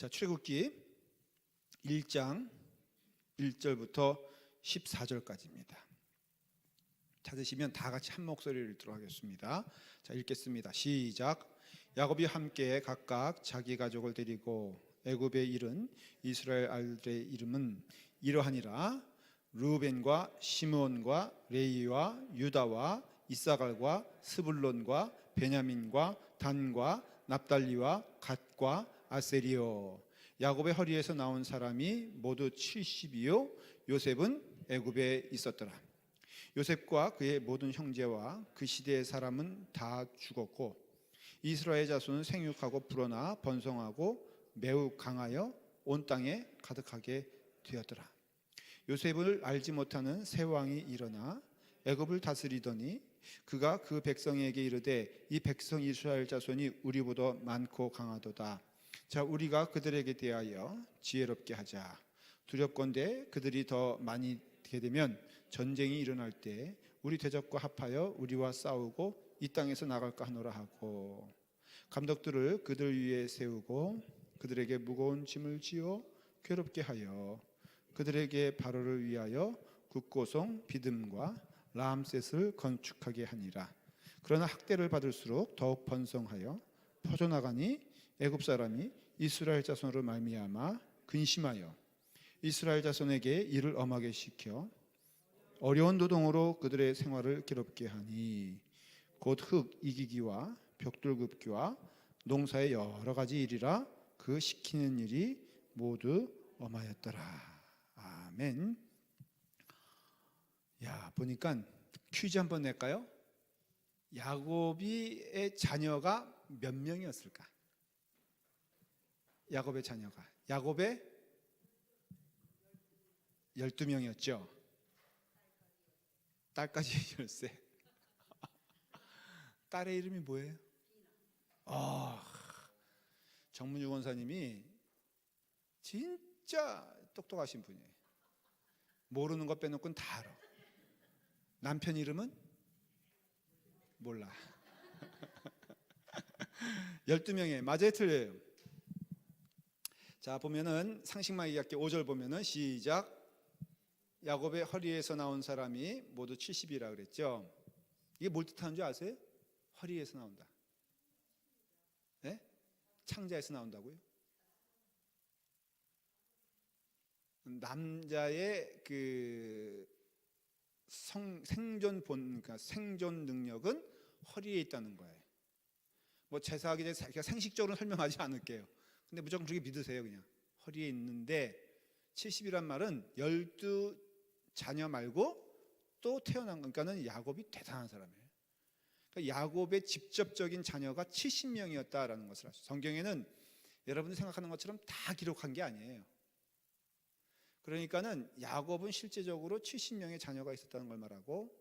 자, 출애굽기 1장 1절부터 14절까지입니다. 찾으시면 다 같이 한 목소리를 읽도록 하겠습니다. 자, 읽겠습니다. 시작. 야곱이 함께 각각 자기 가족을 데리고 애굽에 이른 이스라엘 아들의 이름은 이러하니라. 르우벤과 시므온과 레위와 유다와 이사갈과 스불론과 베냐민과 단과 납달리와 갓과 아세리요. 야곱의 허리에서 나온 사람이 모두 70이요 요셉은 애굽에 있었더라. 요셉과 그의 모든 형제와 그 시대의 사람은 다 죽었고 이스라엘 자손은 생육하고 불어나 번성하고 매우 강하여 온 땅에 가득하게 되었더라. 요셉을 알지 못하는 새 왕이 일어나 애굽을 다스리더니 그가 그 백성에게 이르되 이 백성 이스라엘 자손이 우리보다 많고 강하도다. 자, 우리가 그들에게 대하여 지혜롭게 하자. 두렵건대 그들이 더 많이 되면 전쟁이 일어날 때 우리 대적과 합하여 우리와 싸우고 이 땅에서 나갈까 하노라 하고 감독들을 그들 위에 세우고 그들에게 무거운 짐을 지어 괴롭게 하여 그들에게 바로를 위하여 국고성 비듬과 라암셋을 건축하게 하니라. 그러나 학대를 받을수록 더욱 번성하여 퍼져나가니 애굽 사람이 이스라엘 자손으로 말미암아 근심하여 이스라엘 자손에게 일을 엄하게 시켜 어려운 노동으로 그들의 생활을 괴롭게 하니 곧 흙 이기기와 벽돌 굽기와 농사의 여러 가지 일이라 그 시키는 일이 모두 엄하였더라. 아멘. 야, 보니까 퀴즈 한번 낼까요? 야곱의 자녀가 몇 명이었을까? 야곱의 자녀가 야곱의 12명이었죠. 딸까지 13. 딸의 이름이 뭐예요? 정문유 권사님이 진짜 똑똑하신 분이에요. 모르는 것 빼놓고는 다 알아. 남편 이름은? 몰라. 12명이에요. 맞아요, 틀려요? 자, 보면은 상식마귀 학기 5절 보면은 시작. 야곱의 허리에서 나온 사람이 모두 70이라 그랬죠. 이게 뭘 뜻하는 줄 아세요? 허리에서 나온다. 네? 창자에서 나온다고요? 남자의 그 그러니까 생존 능력은 허리에 있다는 거예요. 뭐 제사하기 전에 제가 생식적으로 설명하지 않을게요. 근데 무조건 그렇게 믿으세요. 그냥 허리에 있는데 70이란 말은 12자녀 말고 또 태어난 거니까는 야곱이 대단한 사람이에요. 그러니까 야곱의 직접적인 자녀가 70명이었다라는 것을 아시죠. 성경에는 여러분이 생각하는 것처럼 다 기록한 게 아니에요. 그러니까는 야곱은 실제적으로 70명의 자녀가 있었다는 걸 말하고,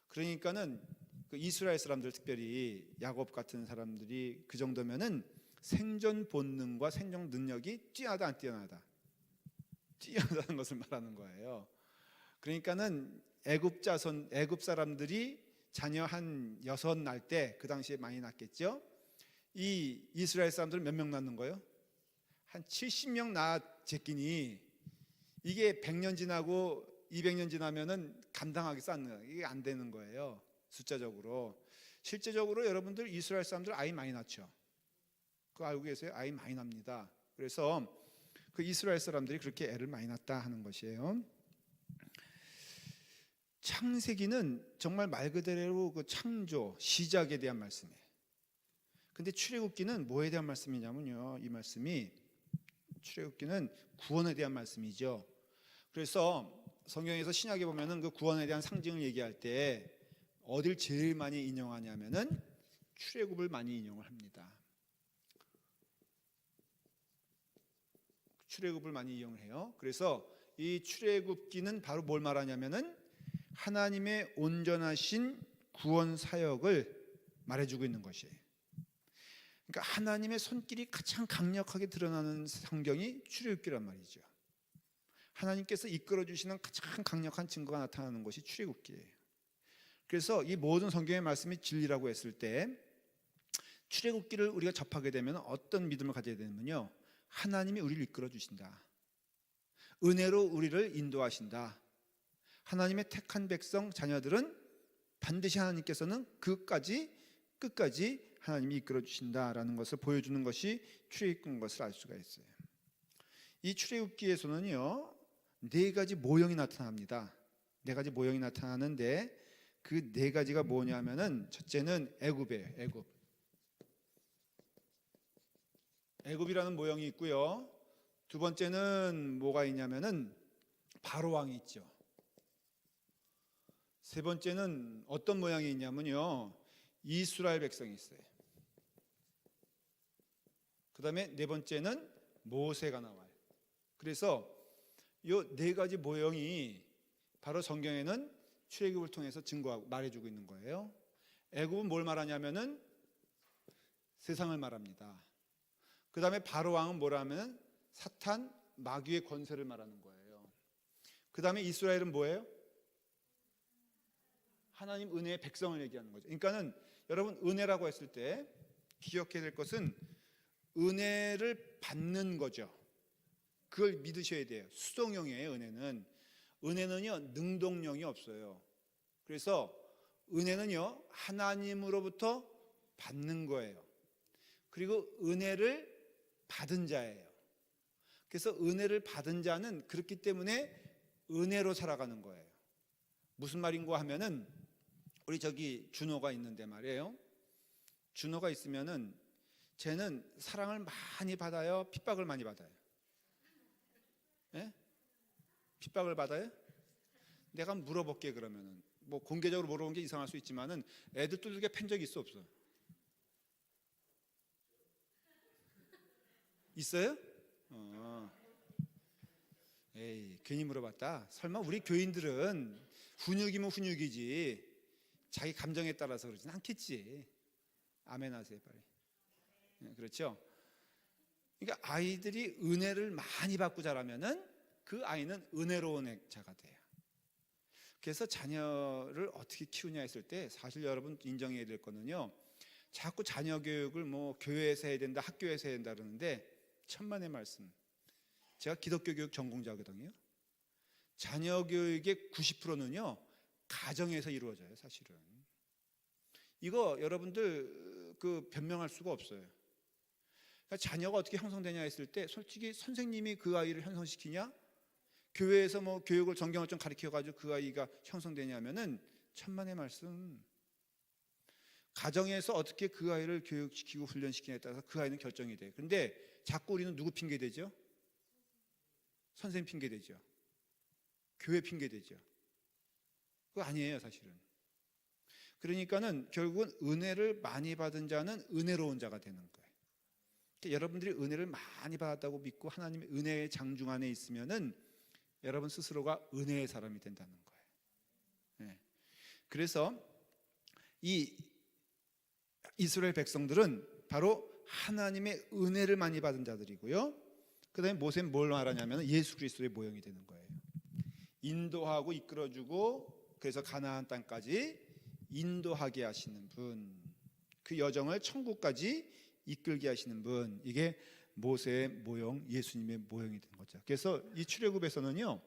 그러니까는 그 이스라엘 사람들, 특별히 야곱 같은 사람들이 그 정도면은 생존 본능과 생존 능력이 뛰어나다 안 뛰어나다? 뛰어나다는 것을 말하는 거예요. 그러니까는 애굽 사람들이 자녀 한 6 낳을 때, 그 당시에 많이 낳겠죠. 이 이스라엘 사람들은 몇 명 낳는 거예요? 한 70명 낳아 제끼니 이게 100년 지나고 200년 지나면은 감당하기 쌓는 이게 안 되는 거예요. 숫자적으로. 실제적으로 여러분들 이스라엘 사람들 아이 많이 낳죠. 그거 알고 계세요? 아이 많이 납니다. 그래서 그 이스라엘 사람들이 그렇게 애를 많이 낳았다 하는 것이에요. 창세기는 정말 말 그대로 그 창조, 시작에 대한 말씀이에요. 근데 출애굽기는 뭐에 대한 말씀이냐면요, 이 말씀이 출애굽기는 구원에 대한 말씀이죠. 그래서 성경에서 신약에 보면은 그 구원에 대한 상징을 얘기할 때 어딜 제일 많이 인용하냐면은 출애굽을 많이 인용을 합니다. 출애굽을 많이 이용을 해요. 그래서 이 출애굽기는 바로 뭘 말하냐면은 하나님의 온전하신 구원 사역을 말해주고 있는 것이에요. 그러니까 하나님의 손길이 가장 강력하게 드러나는 성경이 출애굽기란 말이죠. 하나님께서 이끌어 주시는 가장 강력한 증거가 나타나는 것이 출애굽기예요. 그래서 이 모든 성경의 말씀이 진리라고 했을 때 출애굽기를 우리가 접하게 되면 어떤 믿음을 가져야 되냐면요, 하나님이 우리를 이끌어 주신다. 은혜로 우리를 인도하신다. 하나님의 택한 백성 자녀들은 반드시 하나님께서는 끝까지 하나님이 이끌어 주신다라는 것을 보여주는 것이 출애굽기인 것을 알 수가 있어요. 이 출애굽기에서는요, 네 가지 모형이 나타납니다. 네 가지 모형이 나타나는데 그 네 가지가 뭐냐면은 첫째는 애굽이에요. 애굽. 애굽이라는 모형이 있고요. 두 번째는 뭐가 있냐면은 바로 왕이 있죠. 세 번째는 어떤 모양이 있냐면요, 이스라엘 백성이 있어요. 그 다음에 네 번째는 모세가 나와요. 그래서 이 네 가지 모형이 바로 성경에는 출애굽을 통해서 증거하고 말해주고 있는 거예요. 애굽은 뭘 말하냐면은 세상을 말합니다. 그 다음에 바로 왕은 뭐라면 사탄, 마귀의 권세를 말하는 거예요. 그 다음에 이스라엘은 뭐예요? 하나님 은혜의 백성을 얘기하는 거죠. 그러니까는 여러분, 은혜라고 했을 때 기억해야 될 것은 은혜를 받는 거죠. 그걸 믿으셔야 돼요. 수동형이에요. 은혜는요 능동형이 없어요. 그래서 은혜는요 하나님으로부터 받는 거예요. 그리고 은혜를 받은 자예요. 그래서 은혜를 받은 자는 그렇기 때문에 은혜로 살아가는 거예요. 무슨 말인가 하면은, 우리 저기 준호가 있는데 말이에요. 준호가 있으면은 쟤는 사랑을 많이 받아요, 핍박을 많이 받아요? 예? 핍박을 받아요? 내가 물어볼게. 그러면은 뭐 공개적으로 물어본 게 이상할 수 있지만은 애들 두들겨 팬 적이 있어, 없어? 있어요? 에이, 괜히 물어봤다. 설마 우리 교인들은 훈육이면 훈육이지 자기 감정에 따라서 그러진 않겠지. 아멘 하세요, 빨리. 네, 그렇죠? 그러니까 아이들이 은혜를 많이 받고 자라면은 그 아이는 은혜로운 자가 돼요. 그래서 자녀를 어떻게 키우냐 했을 때 사실 여러분 인정해야 될 거는요, 자꾸 자녀 교육을 뭐 교회에서 해야 된다, 학교에서 해야 된다 그러는데 천만의 말씀. 제가 기독교 교육 전공자거든요. 자녀 교육의 90%는요 가정에서 이루어져요. 사실은 이거 여러분들 그 변명할 수가 없어요. 그러니까 자녀가 어떻게 형성되냐 했을 때 솔직히 선생님이 그 아이를 형성시키냐, 교회에서 뭐 교육을 정경을 좀 가르쳐 가지고 그 아이가 형성되냐면은 천만의 말씀. 가정에서 어떻게 그 아이를 교육시키고 훈련시키냐에 따라서 그 아이는 결정이 돼요. 그런데 자꾸 우리는 누구 핑계 대죠? 선생님 핑계 대죠. 교회 핑계 대죠. 그거 아니에요, 사실은. 그러니까는 결국은 은혜를 많이 받은 자는 은혜로운 자가 되는 거예요. 그러니까 여러분들이 은혜를 많이 받았다고 믿고 하나님의 은혜의 장중 안에 있으면은 여러분 스스로가 은혜의 사람이 된다는 거예요. 네. 그래서 이 이스라엘 백성들은 바로 하나님의 은혜를 많이 받은 자들이고요. 그 다음에 모세는 뭘 말하냐면 예수 그리스도의 모형이 되는 거예요. 인도하고 이끌어주고 그래서 가나안 땅까지 인도하게 하시는 분, 그 여정을 천국까지 이끌게 하시는 분, 이게 모세의 모형, 예수님의 모형이 된 거죠. 그래서 이 출애굽에서는요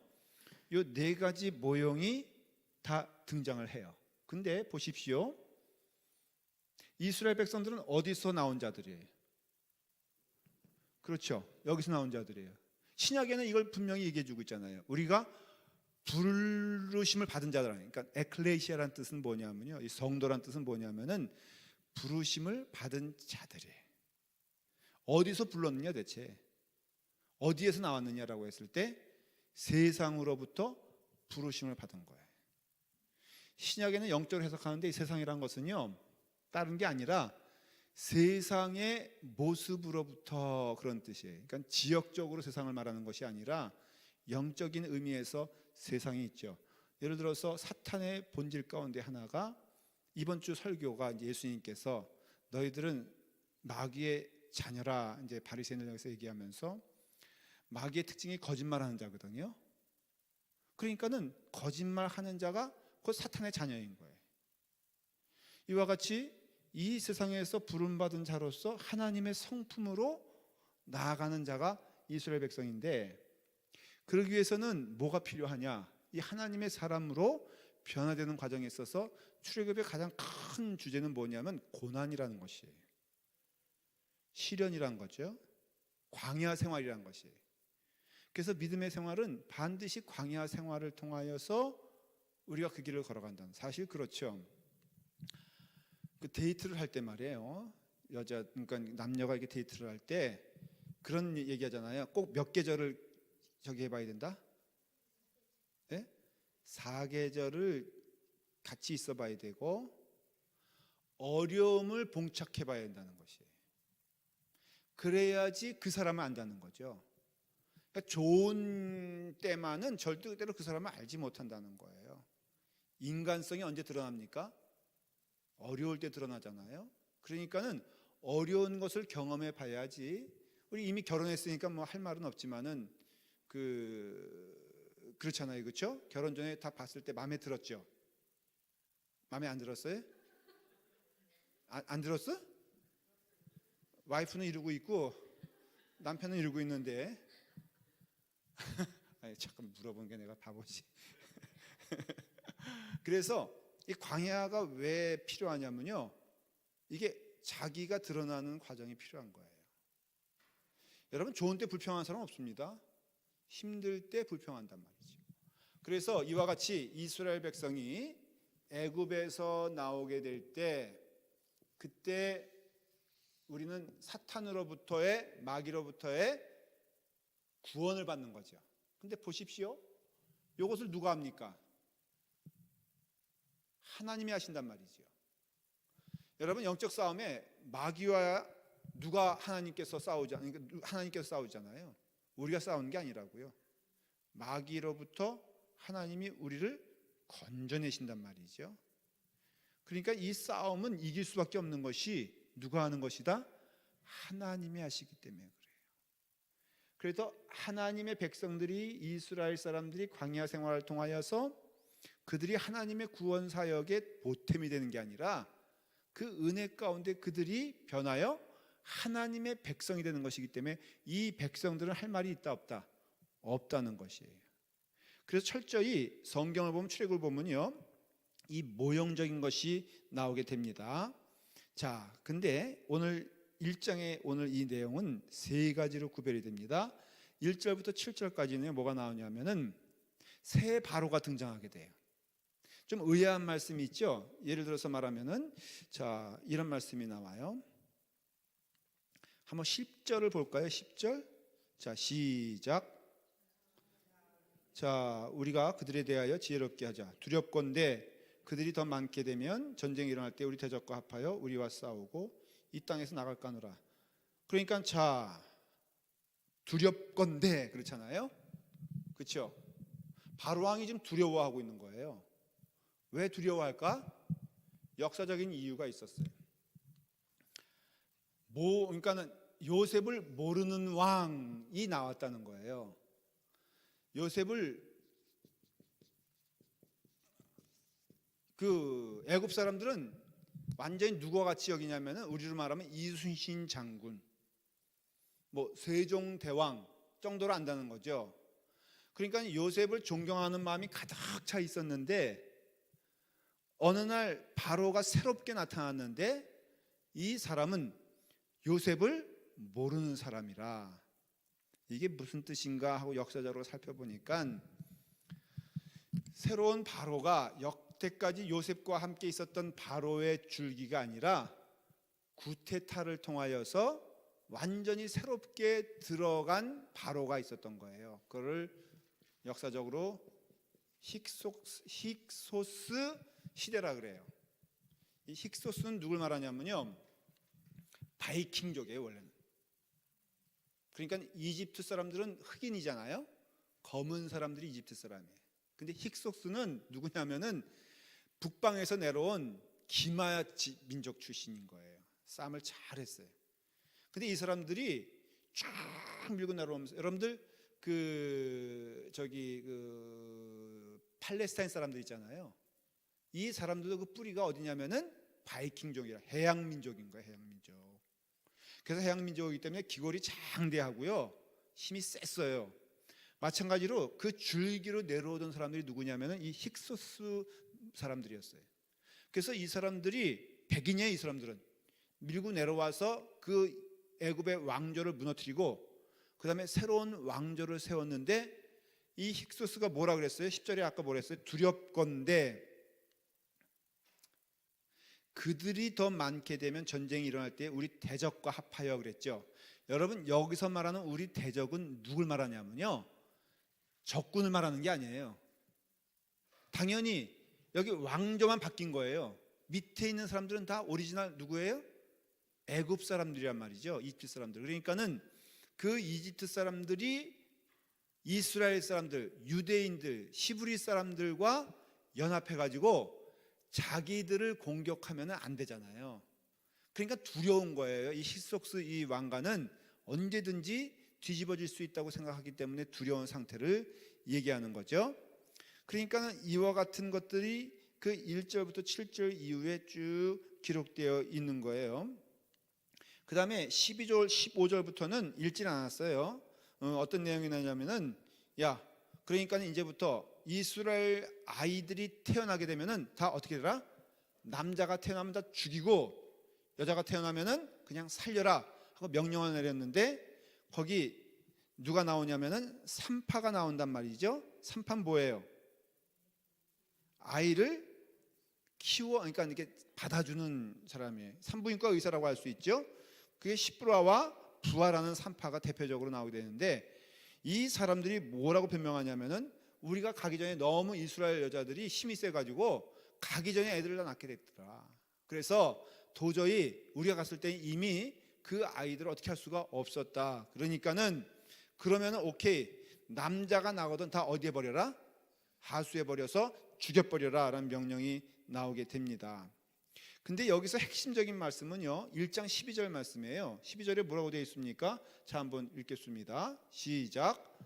이 네 가지 모형이 다 등장을 해요. 근데 보십시오, 이스라엘 백성들은 어디서 나온 자들이에요? 그렇죠, 여기서 나온 자들이에요. 신약에는 이걸 분명히 얘기해 주고 있잖아요. 우리가 부르심을 받은 자들아니까. 그러니까 에클레시아라는 뜻은 뭐냐면요, 이 성도란 뜻은 뭐냐면은 부르심을 받은 자들이에요. 어디서 불렀느냐, 대체 어디에서 나왔느냐라고 했을 때 세상으로부터 부르심을 받은 거예요. 신약에는 영적으로 해석하는데 이 세상이란 것은요 다른 게 아니라 세상의 모습으로부터 그런 뜻이에요. 그러니까 지역적으로 세상을 말하는 것이 아니라 영적인 의미에서 세상이 있죠. 예를 들어서 사탄의 본질 가운데 하나가 이번 주 설교가 이제 예수님께서 너희들은 마귀의 자녀라, 이제 바리새인을 여기서 얘기하면서 마귀의 특징이 거짓말하는 자거든요. 그러니까는 거짓말하는 자가 곧 사탄의 자녀인 거예요. 이와 같이 이 세상에서 부름받은 자로서 하나님의 성품으로 나아가는 자가 이스라엘 백성인데, 그러기 위해서는 뭐가 필요하냐? 이 하나님의 사람으로 변화되는 과정에 있어서 출애굽의 가장 큰 주제는 뭐냐면 고난이라는 것이에요. 시련이라는 거죠. 광야 생활이라는 것이에요. 그래서 믿음의 생활은 반드시 광야 생활을 통하여서 우리가 그 길을 걸어간다는, 사실 그렇죠. 그 데이트를 할 때 말이에요. 그러니까 남녀가 이렇게 데이트를 할 때 그런 얘기하잖아요. 꼭 몇 계절을 저기 해봐야 된다? 네? 4계절을 같이 있어봐야 되고 어려움을 봉착해봐야 된다는 것이에요. 그래야지 그 사람을 안다는 거죠. 그러니까 좋은 때만은 절대로 그 사람을 알지 못한다는 거예요. 인간성이 언제 드러납니까? 어려울 때 드러나잖아요. 그러니까는 어려운 것을 경험해 봐야지. 우리 이미 결혼했으니까 뭐 할 말은 없지만은 그렇잖아요, 그렇죠? 결혼 전에 다 봤을 때 마음에 들었죠? 마음에 안 들었어요? 안 들었어? 와이프는 이러고 있고 남편은 이러고 있는데 아니, 잠깐 물어본 게 내가 바보지. 그래서 이 광야가 왜 필요하냐면요, 이게 자기가 드러나는 과정이 필요한 거예요. 여러분, 좋은 때 불평한 사람 없습니다. 힘들 때 불평한단 말이죠. 그래서 이와 같이 이스라엘 백성이 애굽에서 나오게 될 때, 그때 우리는 사탄으로부터의, 마귀로부터의 구원을 받는 거죠. 근데 보십시오, 이것을 누가 합니까? 하나님이 하신단 말이죠. 여러분, 영적 싸움에 마귀와 누가 하나님께서 싸우잖아요. 우리가 싸우는 게 아니라고요. 마귀로부터 하나님이 우리를 건져내신단 말이죠. 그러니까 이 싸움은 이길 수밖에 없는 것이 누가 하는 것이다? 하나님이 하시기 때문에 그래요. 그래서 하나님의 백성들이, 이스라엘 사람들이 광야 생활을 통하여서 그들이 하나님의 구원 사역의 보탬이 되는 게 아니라 그 은혜 가운데 그들이 변하여 하나님의 백성이 되는 것이기 때문에 이 백성들은 할 말이 있다 없다? 없다는 것이에요. 그래서 철저히 성경을 보면, 출애굽을 보면요, 이 모형적인 것이 나오게 됩니다. 자, 근데 오늘 1장의 오늘 이 내용은 세 가지로 구별이 됩니다. 1절부터 7절까지는 뭐가 나오냐면은 새 바로가 등장하게 돼요. 좀 의아한 말씀이 있죠. 예를 들어서 말하면은, 자, 이런 말씀이 나와요. 한번 10절을 볼까요? 10절. 자, 시작. 자, 우리가 그들에 대하여 지혜롭게 하자. 두렵건대 그들이 더 많게 되면 전쟁이 일어날 때 우리 대적과 합하여 우리와 싸우고 이 땅에서 나갈까노라. 그러니까 자, 두렵건대 그렇잖아요. 그렇죠? 바로왕이 지금 두려워하고 있는 거예요. 왜 두려워할까? 역사적인 이유가 있었어요. 그러니까는 요셉을 모르는 왕이 나왔다는 거예요. 요셉을 애굽 사람들은 완전히 누구와 같이 여기냐면은, 우리로 말하면 이순신 장군, 뭐 세종대왕 정도로 안다는 거죠. 그러니까 요셉을 존경하는 마음이 가득 차 있었는데, 어느 날 바로가 새롭게 나타났는데 이 사람은 요셉을 모르는 사람이라. 이게 무슨 뜻인가 하고 역사적으로 살펴보니까, 새로운 바로가 여태까지 요셉과 함께 있었던 바로의 줄기가 아니라 구테타를 통하여서 완전히 새롭게 들어간 바로가 있었던 거예요. 그걸 역사적으로 힉소스 시대라 그래요. 이 힉소스는 누굴 말하냐면요, 바이킹족이에요 원래는. 그러니까 이집트 사람들은 흑인이잖아요. 검은 사람들이 이집트 사람이에요. 근데 힉소스는 누구냐면은 북방에서 내려온 기마 민족 출신인 거예요. 싸움을 잘했어요. 근데 이 사람들이 쫙 밀고 내려오면서, 여러분들 팔레스타인 사람들 있잖아요. 이 사람들도 그 뿌리가 어디냐면은 바이킹족이라, 해양 민족인 거예요. 해양 민족. 그래서 해양 민족이기 때문에 기골이 장대하고요, 힘이 셌어요. 마찬가지로 그 줄기로 내려오던 사람들이 누구냐면은 이 힉소스 사람들이었어요. 그래서 이 사람들이 백인이에요. 이 사람들은 밀고 내려와서 그 애굽의 왕조를 무너뜨리고 그 다음에 새로운 왕조를 세웠는데, 이 힉소스가 뭐라 그랬어요? 10절에 아까 뭐라 했어요? 두렵건대 그들이 더 많게 되면 전쟁이 일어날 때 우리 대적과 합하여 그랬죠. 여러분, 여기서 말하는 우리 대적은 누굴 말하냐면요, 적군을 말하는 게 아니에요. 당연히 여기 왕조만 바뀐 거예요. 밑에 있는 사람들은 다 오리지널 누구예요? 애굽 사람들이란 말이죠. 이집트 사람들. 그러니까는 그 이집트 사람들이 이스라엘 사람들, 유대인들, 히브리 사람들과 연합해 가지고 자기들을 공격하면 안 되잖아요. 그러니까 두려운 거예요. 이 힉소스 이 왕가는 언제든지 뒤집어질 수 있다고 생각하기 때문에 두려운 상태를 얘기하는 거죠. 그러니까 이와 같은 것들이 그 1절부터 7절 이후에 쭉 기록되어 있는 거예요. 그 다음에 12절, 15절부터는 읽질 않았어요. 어떤 내용이 나냐면은, 그러니까 이제부터 이스라엘 아이들이 태어나게 되면은 다 어떻게 되라? 남자가 태어나면 다 죽이고 여자가 태어나면은 그냥 살려라 하고 명령을 내렸는데, 거기 누가 나오냐면은 산파가 나온단 말이죠. 산파는 뭐예요? 아이를 그러니까 이렇게 받아주는 사람이에요. 산부인과 의사라고 할 수 있죠. 그게 시브라와 부하라는 산파가 대표적으로 나오게 되는데, 이 사람들이 뭐라고 변명하냐면은 우리가 가기 전에 너무 이스라엘 여자들이 힘이 세가지고 가기 전에 애들을 다 낳게 됐더라. 그래서 도저히 우리가 갔을 때 이미 그 아이들을 어떻게 할 수가 없었다. 그러면은 오케이, 남자가 나거든 다 어디에 버려라? 하수에 버려서 죽여버려라 라는 명령이 나오게 됩니다. 근데 여기서 핵심적인 말씀은요, 1장 12절 말씀이에요. 12절에 뭐라고 되어 있습니까? 자, 한번 읽겠습니다. 시작.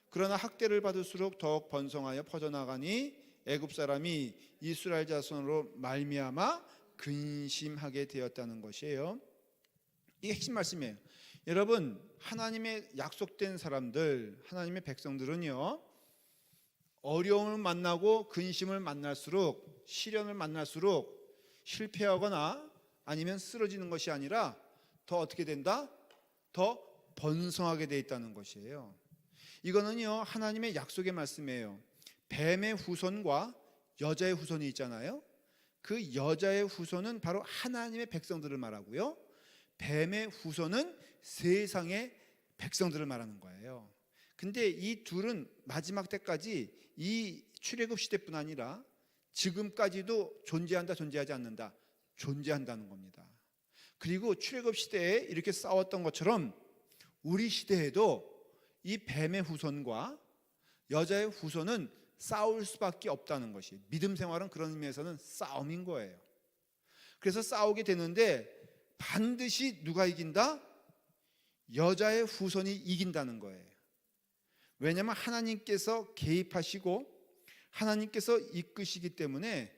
그러나 학대를 받을수록 더욱 번성하여 퍼져나가니 애굽 사람이 이스라엘 자손으로 말미암아 근심하게 되었다는 것이에요. 이게 핵심 말씀이에요. 여러분, 하나님의 약속된 사람들, 하나님의 백성들은요, 어려움을 만나고 근심을 만날수록, 시련을 만날수록 실패하거나 아니면 쓰러지는 것이 아니라 더 어떻게 된다? 더 번성하게 돼 있다는 것이에요. 이거는요, 하나님의 약속의 말씀이에요. 뱀의 후손과 여자의 후손이 있잖아요. 그 여자의 후손은 바로 하나님의 백성들을 말하고요, 뱀의 후손은 세상의 백성들을 말하는 거예요. 근데 이 둘은 마지막 때까지, 이 출애굽 시대뿐 아니라 지금까지도 존재하지 않는다. 존재한다는 겁니다. 그리고 출애굽 시대에 이렇게 싸웠던 것처럼 우리 시대에도 이 뱀의 후손과 여자의 후손은 싸울 수밖에 없다는 것이, 믿음 생활은 그런 의미에서는 싸움인 거예요. 그래서 싸우게 되는데 반드시 누가 이긴다? 여자의 후손이 이긴다는 거예요. 왜냐하면 하나님께서 개입하시고 하나님께서 이끄시기 때문에,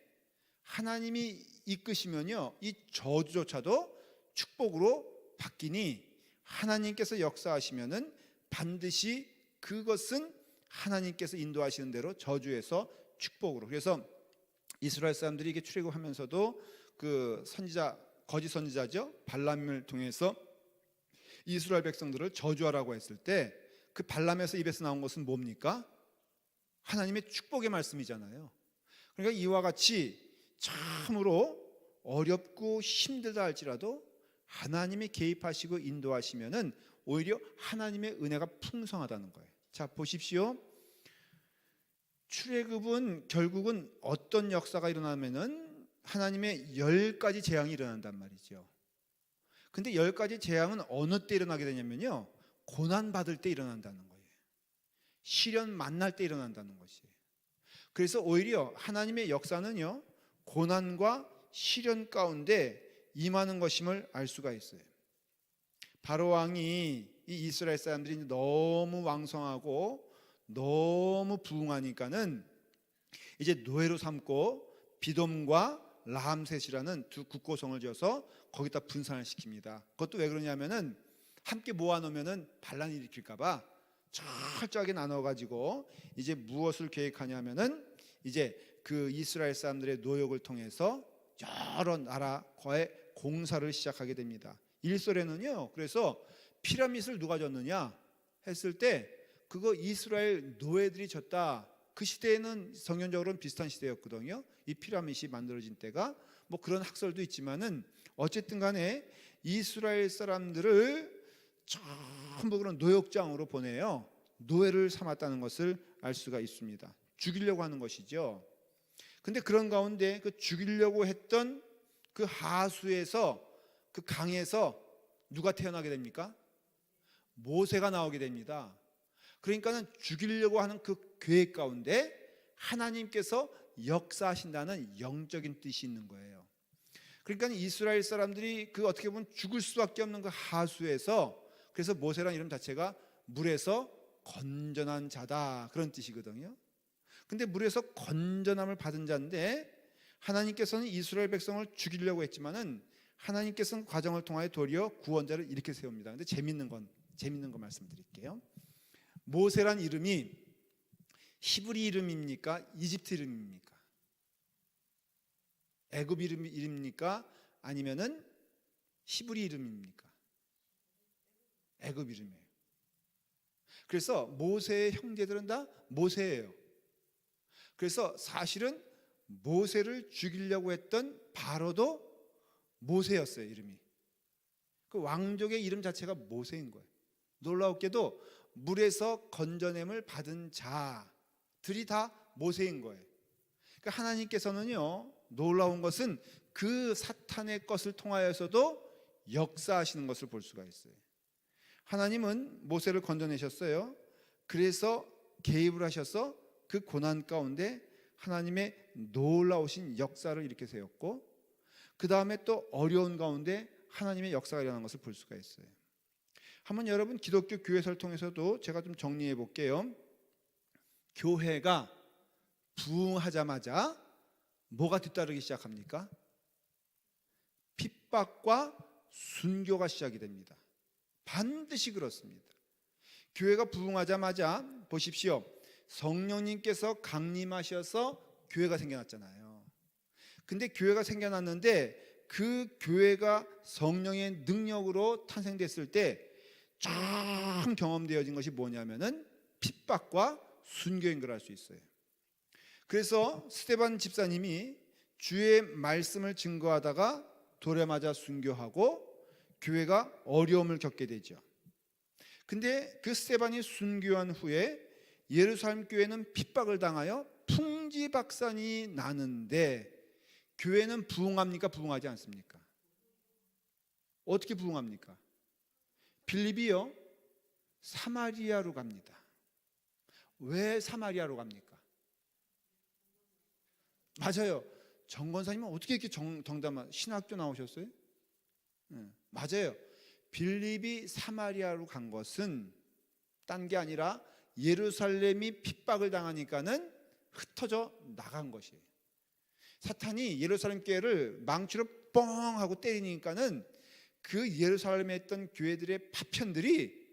하나님이 이끄시면요, 이 저주조차도 축복으로 바뀌니, 하나님께서 역사하시면은 반드시 그것은 하나님께서 인도하시는 대로 저주에서 축복으로. 그래서 이스라엘 사람들이 이게 출애굽하면서도 그 선지자, 거짓 선지자죠, 발람을 통해서 이스라엘 백성들을 저주하라고 했을 때 그 발람에서 입에서 나온 것은 뭡니까? 하나님의 축복의 말씀이잖아요. 그러니까 이와 같이 참으로 어렵고 힘들다 할지라도 하나님이 개입하시고 인도하시면은 오히려 하나님의 은혜가 풍성하다는 거예요. 자, 보십시오. 출애굽은 결국은 어떤 역사가 일어나면은 하나님의 10가지 재앙이 일어난단 말이죠. 근데 10가지 재앙은 어느 때 일어나게 되냐면요, 고난 받을 때 일어난다는 거예요. 시련 만날 때 일어난다는 것이에요. 그래서 오히려 하나님의 역사는요, 고난과 시련 가운데 임하는 것임을 알 수가 있어요. 바로 왕이, 이 이스라엘 사람들이 너무 왕성하고 너무 부흥하니까는 이제 노예로 삼고 비돔과 라암셋이라는 두 국고성을 지어서 거기다 분산을 시킵니다. 그것도 왜 그러냐면은 함께 모아놓으면은 반란을 일으킬까봐 철저하게 나눠가지고 이제 무엇을 계획하냐면은 이제 그 이스라엘 사람들의 노역을 통해서 여러 나라과의 공사를 시작하게 됩니다. 일설에는요, 그래서 피라밋을 누가 졌느냐 했을 때 그거 이스라엘 노예들이 졌다. 그 시대에는 성경적으로는 비슷한 시대였거든요. 이 피라밋이 만들어진 때가 뭐 그런 학설도 있지만은 어쨌든 간에 이스라엘 사람들을 전부 그런 노역장으로 보내요. 노예를 삼았다는 것을 알 수가 있습니다. 죽이려고 하는 것이죠. 근데 그런 가운데 그 죽이려고 했던 그 하수에서 그 강에서 누가 태어나게 됩니까? 모세가 나오게 됩니다. 그러니까는 죽이려고 하는 그 계획 가운데 하나님께서 역사하신다는 영적인 뜻이 있는 거예요. 그러니까 이스라엘 사람들이 그 어떻게 보면 죽을 수밖에 없는 그 하수에서, 그래서 모세라는 이름 자체가 물에서 건전한 자다 그런 뜻이거든요. 근데 물에서 건전함을 받은 자인데 하나님께서는 이스라엘 백성을 죽이려고 했지만은 하나님께서는 과정을 통하여 도리어 구원자를 이렇게 세웁니다. 근데 재밌는 거 말씀드릴게요. 모세란 이름이 히브리 이름입니까? 이집트 이름입니까? 애굽 이름입니까? 아니면은 히브리 이름입니까? 애굽 이름이에요. 그래서 모세의 형제들은 다 모세예요. 그래서 사실은 모세를 죽이려고 했던 바로도 모세였어요. 이름이. 그 왕족의 이름 자체가 모세인 거예요. 놀라웠게도 물에서 건져냄을 받은 자들이 다 모세인 거예요. 그러니까 하나님께서는요, 놀라운 것은 그 사탄의 것을 통하여서도 역사하시는 것을 볼 수가 있어요. 하나님은 모세를 건져내셨어요. 그래서 개입을 하셔서 그 고난 가운데 하나님의 놀라우신 역사를 이렇게 세웠고, 그 다음에 또 어려운 가운데 하나님의 역사가 일어나는 것을 볼 수가 있어요. 한번 여러분 기독교 교회사를 통해서도 제가 좀 정리해 볼게요. 교회가 부흥하자마자 뭐가 뒤따르기 시작합니까? 핍박과 순교가 시작이 됩니다. 반드시 그렇습니다. 교회가 부흥하자마자 보십시오. 성령님께서 강림하셔서 교회가 생겨났잖아요. 근데 교회가 생겨났는데 그 교회가 성령의 능력으로 탄생됐을 때 쫙 경험되어진 것이 뭐냐면은 핍박과 순교인 걸 알 수 있어요. 그래서 스데반 집사님이 주의 말씀을 증거하다가 돌에 맞아 순교하고 교회가 어려움을 겪게 되죠. 근데 그 스데반이 순교한 후에 예루살렘 교회는 핍박을 당하여 풍지박산이 나는데 교회는 부흥합니까? 부흥하지 않습니까? 어떻게 부흥합니까? 빌립이요, 사마리아로 갑니다. 왜 사마리아로 갑니까? 맞아요. 정 권사님은 어떻게 이렇게 정답만, 신학교 나오셨어요? 맞아요. 빌립이 사마리아로 간 것은 딴 게 아니라 예루살렘이 핍박을 당하니까는 흩어져 나간 것이에요. 사탄이 예루살렘 교회를 망치로 뻥 하고 때리니까는 그 예루살렘에 있던 교회들의 파편들이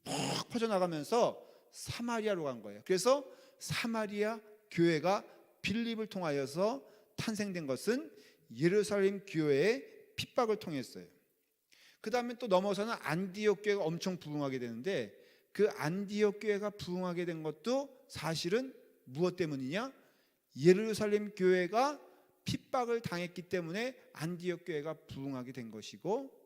퍽 퍼져나가면서 사마리아로 간 거예요. 그래서 사마리아 교회가 빌립을 통하여서 탄생된 것은 예루살렘 교회의 핍박을 통했어요. 그 다음에 또 넘어서는 안디옥 교회가 엄청 부흥하게 되는데 그 안디옥 교회가 부흥하게 된 것도 사실은 무엇 때문이냐? 예루살렘 교회가 핍박을 당했기 때문에 안디옥 교회가 부흥하게 된 것이고,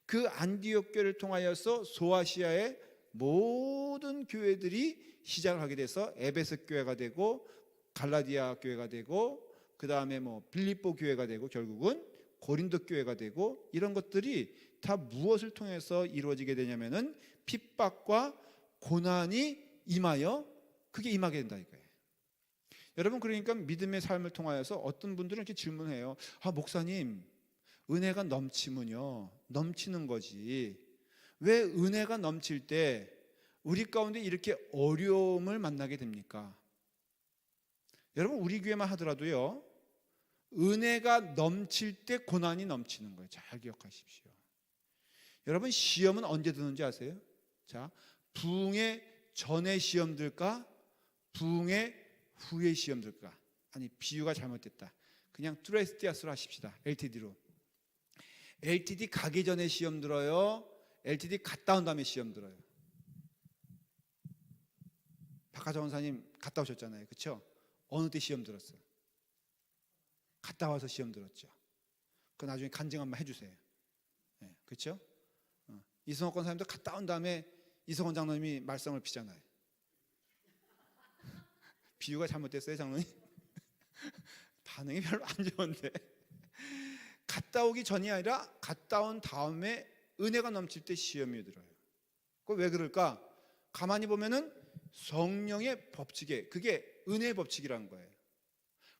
그 안디옥 교회를 통하여서 소아시아의 모든 교회들이 시작을 하게 돼서 에베소 교회가 되고 갈라디아 교회가 되고 그 다음에 뭐 빌립보 교회가 되고 결국은 고린도 교회가 되고, 이런 것들이 다 무엇을 통해서 이루어지게 되냐면은 핍박과 고난이 임하여 그게 임하게 된다 이거예요. 여러분, 그러니까 믿음의 삶을 통하여서 어떤 분들은 이렇게 질문해요. 아, 목사님, 은혜가 넘치면요, 넘치는 거지, 왜 은혜가 넘칠 때 우리 가운데 이렇게 어려움을 만나게 됩니까? 여러분, 우리 교회만 하더라도요, 은혜가 넘칠 때 고난이 넘치는 거예요. 잘 기억하십시오. 여러분, 시험은 언제 드는지 아세요? 자, 부흥의 전에 시험 들까? 부흥의 후에 시험 들까? 아니, 비유가 잘못됐다. 그냥 트레스티아스로 하십시다. LTD로. LTD 가기 전에 시험 들어요? LTD 갔다 온 다음에 시험 들어요? 박하정 원사님 갔다 오셨잖아요. 그렇죠? 어느 때 시험 들었어요? 갔다 와서 시험 들었죠. 그 나중에 간증 한번 해주세요. 네, 그렇죠? 이성호 권사님도 갔다 온 다음에 이성원 장로님이 말썽을 피잖아요. 비유가 잘못됐어요, 장로님? 반응이 별로 안 좋은데. 갔다 오기 전이 아니라 갔다 온 다음에 은혜가 넘칠 때 시험이 들어요. 그 왜 그럴까? 가만히 보면은 성령의 법칙에, 그게 은혜의 법칙이라는 거예요.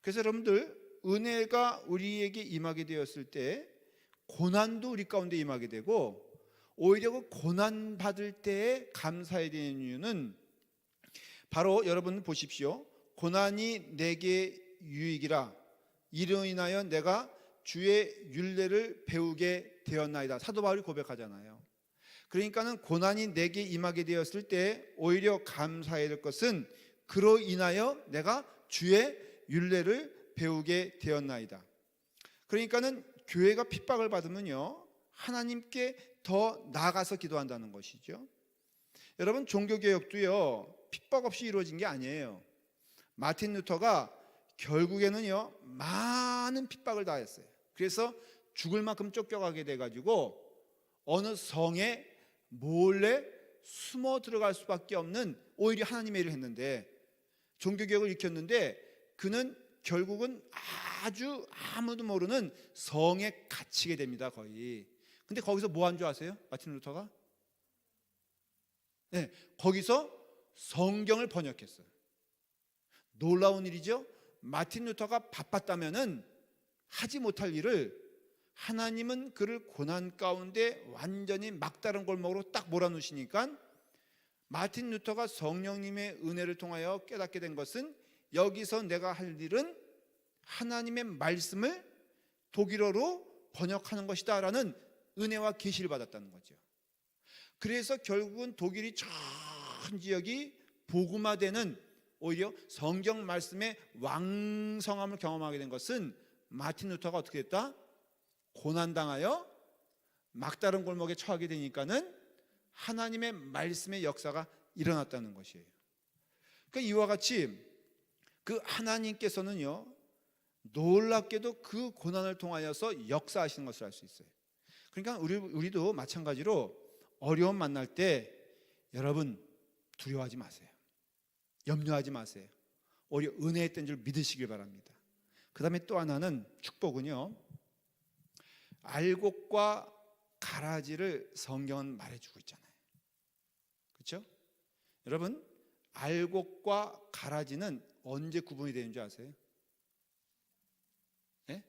그래서 여러분들, 은혜가 우리에게 임하게 되었을 때 고난도 우리 가운데 임하게 되고, 오히려 그 고난 받을 때에 감사해야 되는 이유는 바로 여러분 보십시오. 고난이 내게 유익이라 이로 인하여 내가 주의 율례를 배우게 되었나이다. 사도 바울이 고백하잖아요. 그러니까는 고난이 내게 임하게 되었을 때 오히려 감사해야 될 것은 그로 인하여 내가 주의 율례를 배우게 되었나이다. 그러니까는 교회가 핍박을 받으면요, 하나님께 더 나아가서 기도한다는 것이죠. 여러분, 종교개혁도요 핍박 없이 이루어진 게 아니에요. 마틴 루터가 결국에는요 많은 핍박을 당했어요. 그래서 죽을 만큼 쫓겨가게 돼가지고 어느 성에 몰래 숨어 들어갈 수밖에 없는 오히려 하나님의 일을 했는데, 종교개혁을 일으켰는데 그는 결국은 아주 아무도 모르는 성에 갇히게 됩니다. 거의. 근데 거기서 뭐 한 줄 아세요? 마틴 루터가? 네, 거기서 성경을 번역했어요. 놀라운 일이죠. 마틴 루터가 바빴다면은 하지 못할 일을 하나님은 그를 고난 가운데 완전히 막다른 골목으로 딱 몰아넣으시니까 마틴 루터가 성령님의 은혜를 통하여 깨닫게 된 것은 여기서 내가 할 일은 하나님의 말씀을 독일어로 번역하는 것이다 라는 은혜와 계시를 받았다는 거죠. 그래서 결국은 독일이 전 지역이 복음화되는, 오히려 성경 말씀의 왕성함을 경험하게 된 것은 마틴 루터가 어떻게 됐다? 고난당하여 막다른 골목에 처하게 되니까는 하나님의 말씀의 역사가 일어났다는 것이에요. 그러니까 이와 같이 그 하나님께서는요 놀랍게도 그 고난을 통하여서 역사하시는 것을 알 수 있어요. 그러니까 우리도 마찬가지로 어려움 만날 때 여러분 두려워하지 마세요. 염려하지 마세요. 오히려 은혜의 때인 줄 믿으시길 바랍니다. 그 다음에 또 하나는 축복은요, 알곡과 가라지를 성경은 말해주고 있잖아요. 그렇죠? 여러분, 알곡과 가라지는 언제 구분이 되는 줄 아세요? 예?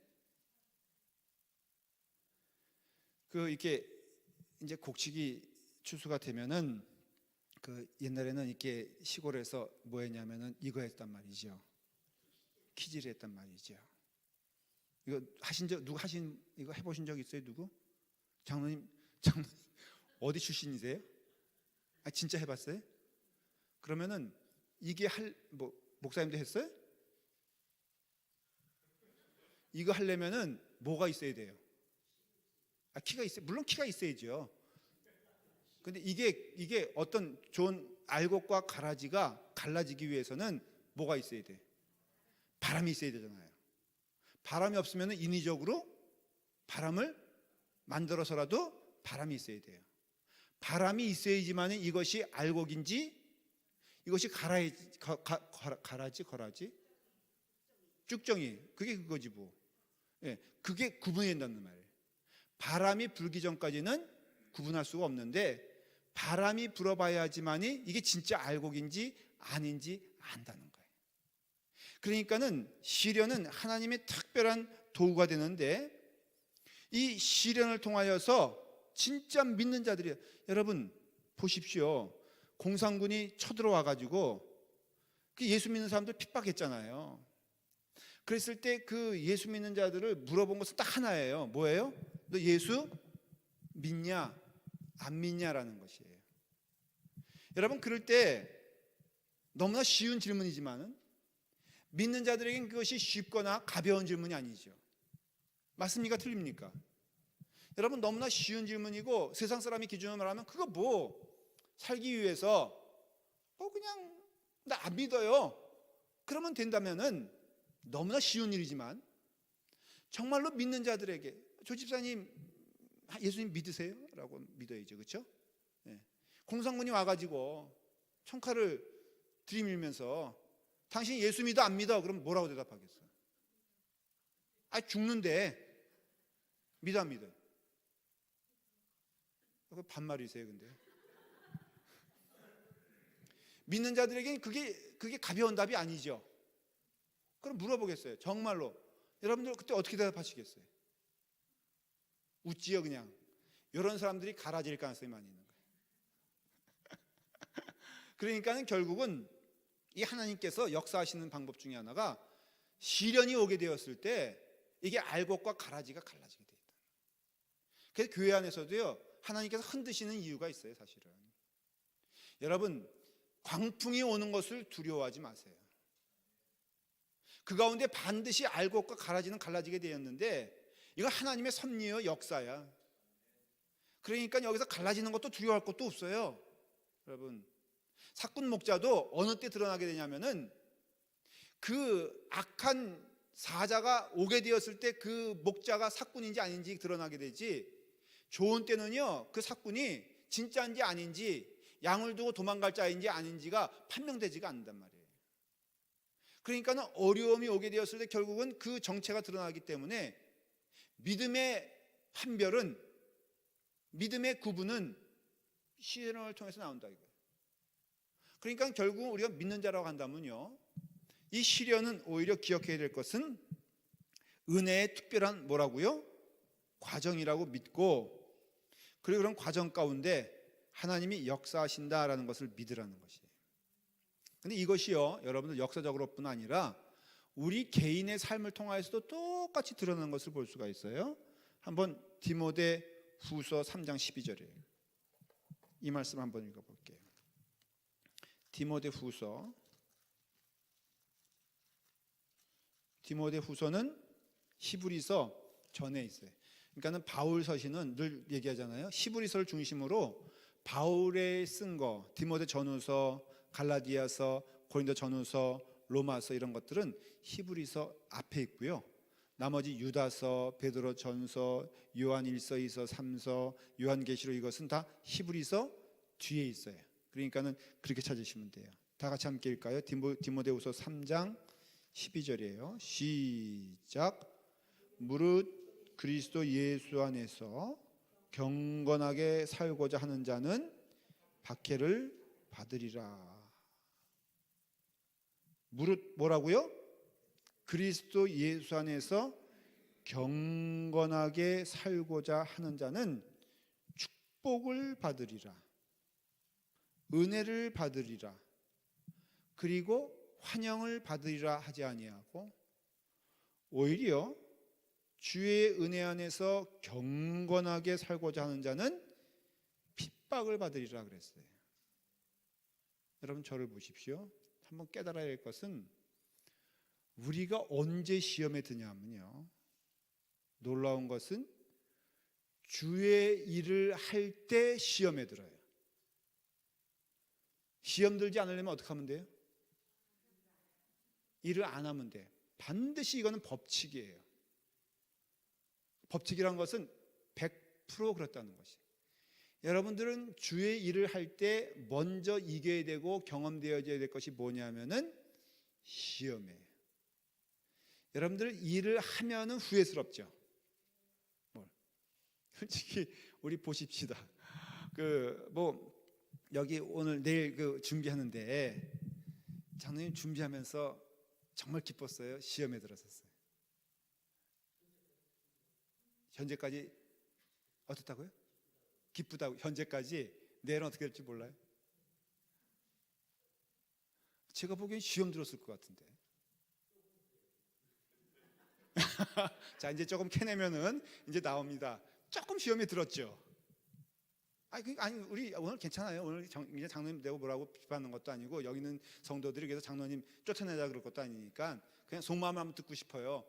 이렇게 이제 곡식이 추수가 되면은 옛날에는 이렇게 시골에서 뭐 했냐면은 이거 했단 말이죠. 키질을 했단 말이죠. 이거 이거 해보신 적 있어요? 누구? 장로님 어디 출신이세요? 진짜 해봤어요? 그러면은 이게 목사님도 했어요? 이거 하려면은 뭐가 있어야 돼요? 키가 있어요. 물론 키가 있어야죠. 근데 이게 어떤 좋은 알곡과 가라지가 갈라지기 위해서는 뭐가 있어야 돼? 바람이 있어야 되잖아요. 바람이 없으면 인위적으로 바람을 만들어서라도 바람이 있어야 돼요. 바람이 있어야지만 이것이 알곡인지 이것이 가라지 쭉정이 그게 그거지 뭐. 예, 그게 구분이 된다는 말이에요. 바람이 불기 전까지는 구분할 수가 없는데 바람이 불어봐야지만이 이게 진짜 알곡인지 아닌지 안다는 거예요. 그러니까는 시련은 하나님의 특별한 도구가 되는데 이 시련을 통하여서 진짜 믿는 자들이, 여러분 보십시오. 공산군이 쳐들어와 가지고 예수 믿는 사람들 핍박했잖아요. 그랬을 때 그 예수 믿는 자들을 물어본 것은 딱 하나예요. 뭐예요? 너 예수 믿냐? 안 믿냐라는 것이에요. 여러분, 그럴 때 너무나 쉬운 질문이지만은 믿는 자들에겐 그것이 쉽거나 가벼운 질문이 아니죠. 맞습니까? 틀립니까? 여러분, 너무나 쉬운 질문이고 세상 사람이 기준으로 말하면 그거 뭐 살기 위해서 그냥 나 안 믿어요 그러면 된다면은 너무나 쉬운 일이지만, 정말로 믿는 자들에게 조 집사님 예수님 믿으세요? 라고 믿어야죠. 그렇죠? 네. 공산군이 와가지고 총칼을 들이밀면서 당신 예수 믿어 안 믿어? 그럼 뭐라고 대답하겠어요? 죽는데 믿어 안 믿어요? 그 반말이세요. 근데 믿는 자들에게는 그게 가벼운 답이 아니죠. 그럼 물어보겠어요. 정말로 여러분들 그때 어떻게 대답하시겠어요? 웃지요. 그냥. 이런 사람들이 갈아질 가능성이 많이 있는 거예요. 그러니까는 결국은 이 하나님께서 역사하시는 방법 중에 하나가 시련이 오게 되었을 때 이게 알곡과 가라지가 갈라지게 되어 있다. 그래서 교회 안에서도요, 하나님께서 흔드시는 이유가 있어요. 사실은 여러분, 광풍이 오는 것을 두려워하지 마세요. 그 가운데 반드시 알곡과 가라지는 갈라지게 되었는데 이건 하나님의 섭리요 역사야. 그러니까 여기서 갈라지는 것도 두려워할 것도 없어요. 여러분, 사꾼 목자도 어느 때 드러나게 되냐면은 그 악한 사자가 오게 되었을 때 그 목자가 사꾼인지 아닌지 드러나게 되지, 좋은 때는요 그 사꾼이 진짜인지 아닌지, 양을 두고 도망갈 자인지 아닌지가 판명되지가 않는단 말이에요. 그러니까는 어려움이 오게 되었을 때 결국은 그 정체가 드러나기 때문에 믿음의 판별은, 믿음의 구분은 시련을 통해서 나온다 이거예요. 그러니까 결국 우리가 믿는 자라고 한다면요, 이 시련은 오히려 기억해야 될 것은 은혜의 특별한 뭐라고요? 과정이라고 믿고, 그리고 그런 과정 가운데 하나님이 역사하신다라는 것을 믿으라는 것이에요. 근데 이것이요, 여러분들 역사적으로뿐 아니라 우리 개인의 삶을 통하여서도 똑같이 드러나는 것을 볼 수가 있어요. 한번 디모데 후서 3장 12절이에요. 이 말씀 한번 읽어볼게요. 디모데 후서는 히브리서 전에 있어요. 그러니까는 바울 서신은 늘 얘기하잖아요. 히브리서를 중심으로 바울의 쓴 거, 디모데 전후서, 갈라디아서, 고린도 전후서, 로마서 이런 것들은 히브리서 앞에 있고요. 나머지 유다서, 베드로 전서, 요한 1서, 2서, 3서, 요한계시록 이것은 다 히브리서 뒤에 있어요. 그러니까는 그렇게 찾으시면 돼요. 다 같이 함께 읽을까요? 디모데후서 3장 12절이에요. 시작. 무릇 그리스도 예수 안에서 경건하게 살고자 하는 자는 박해를 받으리라. 무릇 뭐라고요? 그리스도 예수 안에서 경건하게 살고자 하는 자는 축복을 받으리라. 은혜를 받으리라. 그리고 환영을 받으리라 하지 아니하고, 오히려 주의 은혜 안에서 경건하게 살고자 하는 자는 핍박을 받으리라 그랬어요. 여러분, 저를 보십시오. 한번 깨달아야 할 것은 우리가 언제 시험에 드냐면요, 놀라운 것은 주의 일을 할 때 시험에 들어요. 시험 들지 않으려면 어떻게 하면 돼요? 일을 안 하면 돼. 반드시 이거는 법칙이에요. 법칙이란 것은 100% 그렇다는 것이. 여러분들은 주의 일을 할 때 먼저 이겨야 되고 경험되어져야 될 것이 뭐냐면은 시험이에요. 여러분들 일을 하면은 후회스럽죠. 솔직히 우리 보십시다. 여기 오늘 내일 준비하는데 장로님 준비하면서 정말 기뻤어요. 시험에 들었었어요. 현재까지 어떻다고요? 기쁘다고. 현재까지. 내일은 어떻게 될지 몰라요. 제가 보기엔 시험 들었을 것 같은데. 자, 이제 조금 캐내면은 이제 나옵니다. 조금 시험에 들었죠. 아니 우리 오늘 괜찮아요. 오늘 이제 장로님 내고 뭐라고 비판하는 것도 아니고 여기 있는 성도들이 그래서 장로님 쫓아내자 그럴 것도 아니니까 그냥 속마음 한번 듣고 싶어요.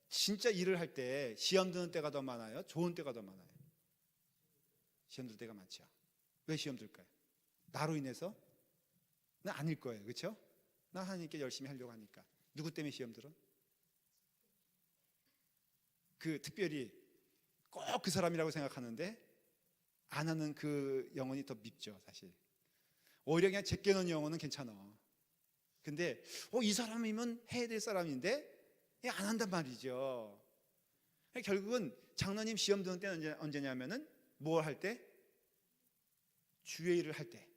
진짜 일을 할 때 시험 드는 때가 더 많아요? 좋은 때가 더 많아요? 시험 들 때가 많죠. 왜 시험 들까요? 나로 인해서? 나 아닐 거예요. 그렇죠? 나 하나님께 열심히 하려고 하니까. 누구 때문에 시험 들어? 그 특별히 꼭 그 사람이라고 생각하는데 안 하는 그 영혼이 더 밉죠, 사실. 오히려 그냥 제껴놓은 영혼은 괜찮아. 근데 이 사람이면 해야 될 사람인데 안 한단 말이죠. 결국은 장로님 시험 드는 때는 언제냐면은 뭘 할 때? 주의 일을 할 때.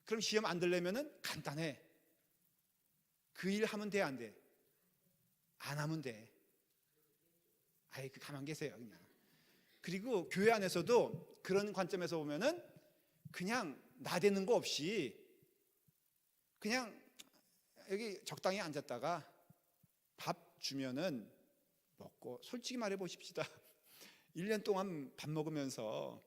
그럼 시험 안 들려면은 간단해. 그 일 하면 돼, 안 돼? 안 하면 돼. 아예 가만 계세요, 그냥. 그리고 교회 안에서도 그런 관점에서 보면은 그냥 나대는 거 없이 그냥 여기 적당히 앉았다가 밥 주면은 먹고, 솔직히 말해 보십시다. 1년 동안 밥 먹으면서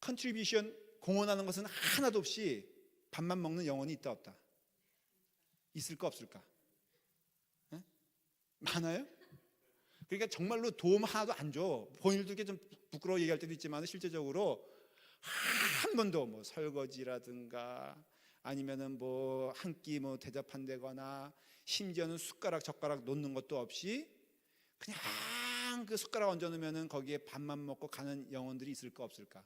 컨트리뷰션 공헌하는 것은 하나도 없이 밥만 먹는 영혼이 있다 없다? 있을까 없을까? 에? 많아요? 그러니까 정말로 도움 하나도 안 줘. 본인들도 이렇게 좀 부끄러워 얘기할 때도 있지만 실제적으로 한 번도 뭐 설거지라든가 아니면은 뭐 한 끼 뭐 대접한다거나 심지어는 숟가락 젓가락 놓는 것도 없이 그냥 그 숟가락 얹어 놓으면은 거기에 밥만 먹고 가는 영혼들이 있을까 없을까?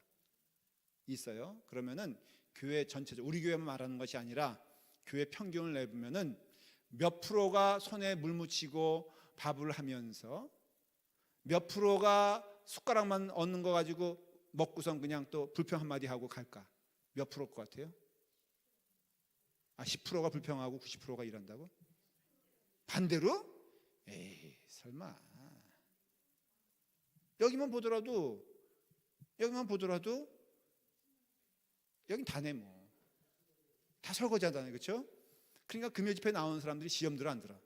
있어요. 그러면은 교회 전체적으로, 우리 교회만 말하는 것이 아니라 교회 평균을 내보면은 몇 프로가 손에 물 묻히고 밥을 하면서 몇 프로가 숟가락만 얹는 거 가지고 먹고선 그냥 또 불평 한마디 하고 갈까? 몇 프로일 것 같아요? 10%가 불평하고 90%가 일한다고? 반대로? 에이, 설마. 여기만 보더라도 여긴 다네 뭐. 다 설거지 하잖아요. 그렇죠? 그러니까 금요 집회 나오는 사람들이 시험 들어 안 들어?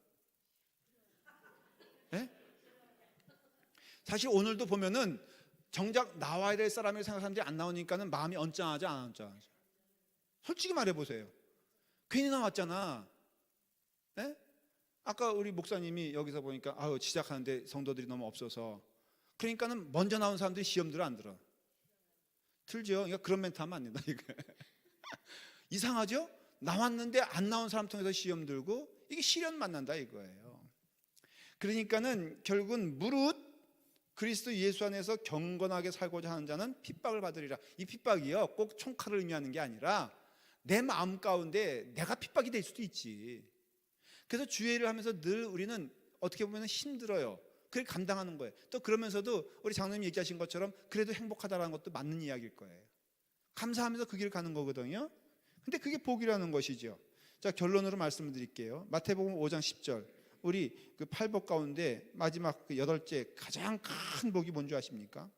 네? 사실 오늘도 보면은 정작 나와야 될 사람을 생각하는 사람들이 안 나오니까는 마음이 언짢아하죠, 안 언짢아하죠? 솔직히 말해 보세요. 괜히 나왔잖아. 네? 아까 우리 목사님이 여기서 보니까 시작하는데 성도들이 너무 없어서, 그러니까는 먼저 나온 사람들이 시험 들어 안 들어? 들죠. 그러니까 그런 멘트 하면 안 된다 이거. 이상하죠? 나왔는데 안 나온 사람 통해서 시험 들고 이게 시련 만난다 이거예요. 그러니까는 결국은 무릇 그리스도 예수 안에서 경건하게 살고자 하는 자는 핍박을 받으리라. 이 핍박이요 꼭 총칼을 의미하는 게 아니라 내 마음 가운데 내가 핍박이 될 수도 있지. 그래서 주의 일을 하면서 늘 우리는 어떻게 보면 힘들어요. 그걸 감당하는 거예요. 또 그러면서도 우리 장로님 얘기하신 것처럼 그래도 행복하다는 것도 맞는 이야기일 거예요. 감사하면서 그 길을 가는 거거든요. 근데 그게 복이라는 것이죠. 자, 결론으로 말씀을 드릴게요. 마태복음 5장 10절. 우리 그 8복 가운데 마지막 그 8째 가장 큰 복이 뭔지 아십니까?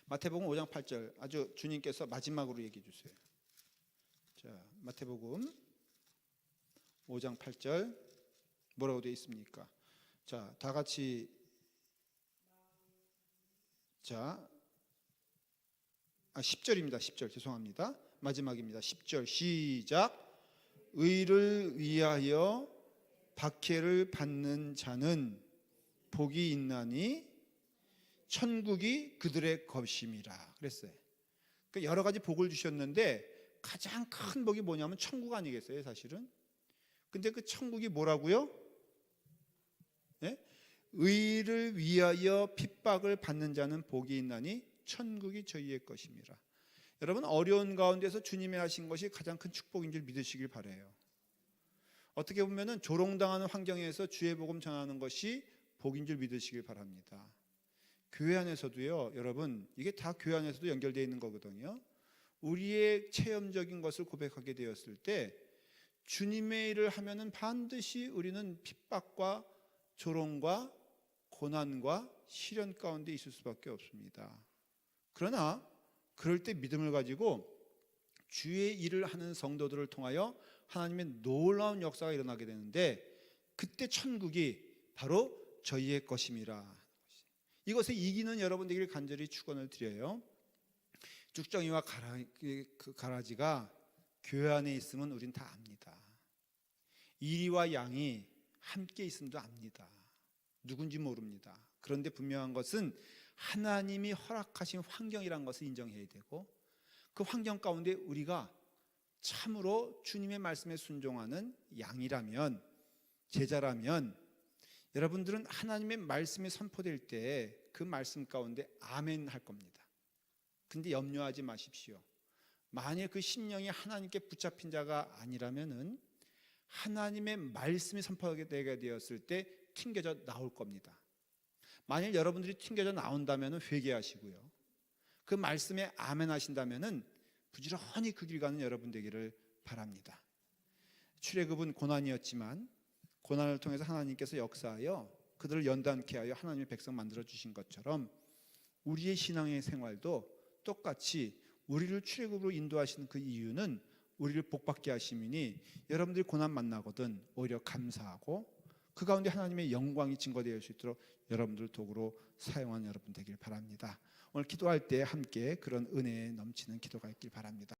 마태복음 5장 8절. 아주 주님께서 마지막으로 얘기해 주세요. 자, 마태복음 5장 8절 뭐라고 되어 있습니까? 자, 다 같이. 자, 10절입니다. 10절 죄송합니다. 마지막입니다. 10절 시작. 의를 위하여 박해를 받는 자는 복이 있나니 천국이 그들의 것임이라 그랬어요. 그러니까 여러 가지 복을 주셨는데 가장 큰 복이 뭐냐면 천국 아니겠어요, 사실은? 근데 그 천국이 뭐라고요? 네? 의를 위하여 핍박을 받는 자는 복이 있나니 천국이 저희의 것임이라. 여러분, 어려운 가운데서 주님이 하신 것이 가장 큰 축복인 줄 믿으시길 바라요. 어떻게 보면은 조롱당하는 환경에서 주의 복음 전하는 것이 복인 줄 믿으시길 바랍니다. 교회 안에서도요, 여러분, 이게 다 교회 안에서도 연결되어 있는 거거든요. 우리의 체험적인 것을 고백하게 되었을 때 주님의 일을 하면은 반드시 우리는 핍박과 조롱과 고난과 시련 가운데 있을 수밖에 없습니다. 그러나 그럴 때 믿음을 가지고 주의 일을 하는 성도들을 통하여 하나님의 놀라운 역사가 일어나게 되는데, 그때 천국이 바로 저희의 것임이라. 이것에 이기는 여러분 되기를 간절히 축원을 드려요. 쭉정이와 가라지가 교회 안에 있으면 우린 다 압니다. 이리와 양이 함께 있음도 압니다. 누군지 모릅니다. 그런데 분명한 것은 하나님이 허락하신 환경이라는 것을 인정해야 되고, 그 환경 가운데 우리가 참으로 주님의 말씀에 순종하는 양이라면, 제자라면, 여러분들은 하나님의 말씀이 선포될 때 그 말씀 가운데 아멘 할 겁니다. 근데 염려하지 마십시오. 만일 그 심령이 하나님께 붙잡힌 자가 아니라면은 하나님의 말씀이 선포되게 되었을 때 튕겨져 나올 겁니다. 만일 여러분들이 튕겨져 나온다면 회개하시고요, 그 말씀에 아멘 하신다면 부지런히 그 길 가는 여러분 되기를 바랍니다. 출애굽은 고난이었지만 고난을 통해서 하나님께서 역사하여 그들을 연단케 하여 하나님의 백성 만들어 주신 것처럼 우리의 신앙의 생활도 똑같이 우리를 출애굽으로 인도하시는 그 이유는 우리를 복받게 하심이니, 여러분들이 고난 만나거든 오히려 감사하고 그 가운데 하나님의 영광이 증거되어 수 있도록 여러분들을 도구로 사용하는 여러분 되길 바랍니다. 오늘 기도할 때 함께 그런 은혜에 넘치는 기도가 있길 바랍니다.